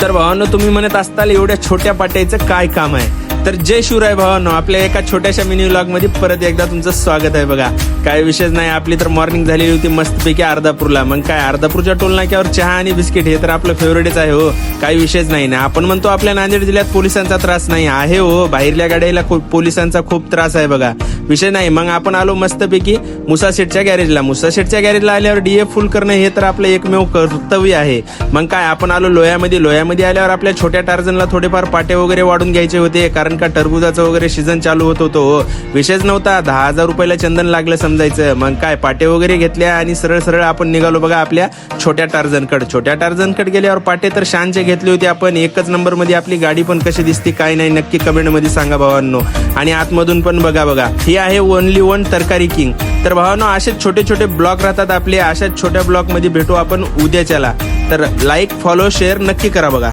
तर भावांनो, तुम्ही म्हणत असताल एवढ्या छोट्या पाट्याचं काय काम आहे, तर जय शिवराय भावांनो, आपल्या एका छोट्याशा मिनी व्लॉग मध्ये परत एकदा तुमचं स्वागत आहे. बघा काय विशेष नाही, आपली तर मॉर्निंग झालेली होती मस्तपैकी अर्धापूरला. मग काय अर्धापूरच्या टोल नाक्यावर चहा आणि बिस्किट हे तर आपलं फेवरेटच आहे हो, काही विशेष नाही ना. आपण म्हणतो आपल्या नांदेड जिल्ह्यात पोलिसांचा त्रास नाही आहे हो, बाहेरल्या गाड्याला पोलिसांचा खूप त्रास आहे. बघा विषय नाही. मग आपण आलो मस्तपैकी मुसाशेठच्या गॅरेजला. मुसाशेठच्या गॅरेजला आल्यावर डीएफ फुल करणं हे तर आपलं एकमेव कर्तव्य आहे. मग काय आपण आलो लोह्यामध्ये आल्यावर आपल्या छोट्या टार्झनला थोडेफार पाटे वगैरे वाढून घ्यायचे होते, कारण का टरबुजाचं वगैरे सीझन चालू होत होतो हो. विशेष नव्हता, 10,000 रुपयाला चंदन लागलं समजायचं. मग काय पाटे वगैरे घेतल्या आणि सरळ आपण निघालो बघा आपल्या छोट्या टार्झनकडे गेल्यावर पाटे तर शानचे घेतले होते आपण. एकच नंबर मध्ये आपली गाडी पण कशी दिसते काय नाही नक्की कमेंट मध्ये सांगा भावांनो. आणि आतमधून पण बघा ही आहे ओनली वन तरकारी किंग. तर भावांनो, असेच छोटे ब्लॉग राहतात आपले. अशाच छोट्या ब्लॉग मध्ये भेटू आपण उद्याच्याला. तर लाईक फॉलो शेअर नक्की करा बघा.